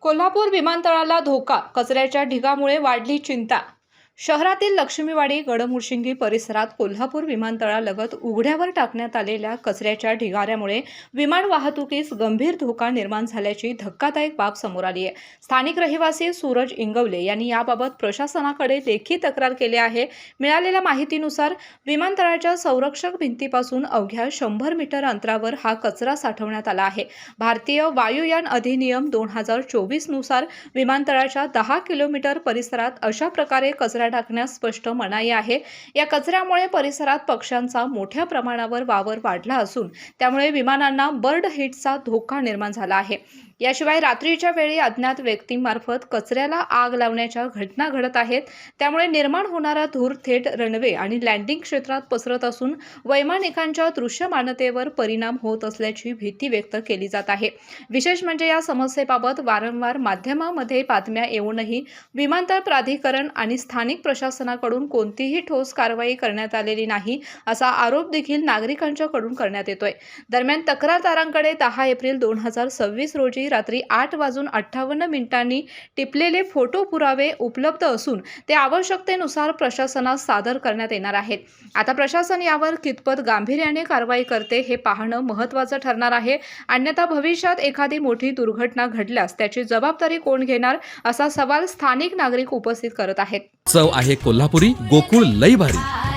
कोल्हापूर विमानतळाला धोका, कचऱ्याच्या ढिगामुळे वाढली चिंता. शहरातील लक्ष्मीवाडी गडमुळशिंगी परिसरात कोल्हापूर विमानतळालगत उघड्यावर टाकण्यात आलेल्या कचऱ्याच्या ढिगाऱ्यामुळे विमान वाहतुकीस गंभीर धोका निर्माण झाल्याची धक्कादायक बाब समोर आली आहे. स्थानिक रहिवासी सूरज इंगवले यांनी याबाबत प्रशासनाकडे लेखी तक्रार केली आहे. मिळालेल्या माहितीनुसार विमानतळाच्या संरक्षक भिंतीपासून अवघ्या 100 मीटर अंतरावर हा कचरा साठवण्यात आला आहे. भारतीय वायुयान अधिनियम 2024 नुसार विमानतळाच्या 10 किलोमीटर परिसरात अशा प्रकारे कचरा टाकण्यास स्पष्ट मनाई आहे. या कचऱ्यामुळे परिसरात पक्ष्यांचा मोठ्या प्रमाणावर वावर वाढला असून त्यामुळे विमानांना बर्ड हिटचा धोका निर्माण झाला आहे. याशिवाय रात्रीच्या वेळी अज्ञात व्यक्तींमार्फत कचऱ्याला आग लावण्याच्या घटना घडत आहेत. त्यामुळे निर्माण होणारा धूर थेट रनवे आणि लँडिंग क्षेत्रात पसरत असून वैमानिकांच्या दृश्यमानतेवर परिणाम होत असल्याची भीती व्यक्त केली जात आहे. विशेष म्हणजे या समस्येबाबत वारंवार माध्यमांमध्ये बातम्या येऊनही विमानतळ प्राधिकरण आणि स्थानिक प्रशासनाकडून कोणतीही ठोस कारवाई करण्यात आलेली नाही, असा आरोप देखील नागरिकांच्याकडून करण्यात येतोय. दरम्यान तक्रारदारांकडे 10 एप्रिल 2026 रोजी रात्री 8:58 टिपलेले फोटो पुरावे उपलब्ध असून ते आवश्यकतेनुसार प्रशासनास सादर करण्यात येणार आहेत. आता प्रशासन यावर कितपत गांभीर्याने कारवाई करते हे पाहणं महत्त्वाचं ठरणार आहे. अन्यथा भविष्यात एखादी मोठी दुर्घटना घडल्यास त्याची जबाबदारी कोण घेणार, असा सवाल स्थानिक नागरिक उपस्थित करत आहेत. चव आहे कोल्हापुरी, गोकुळ लई भारी.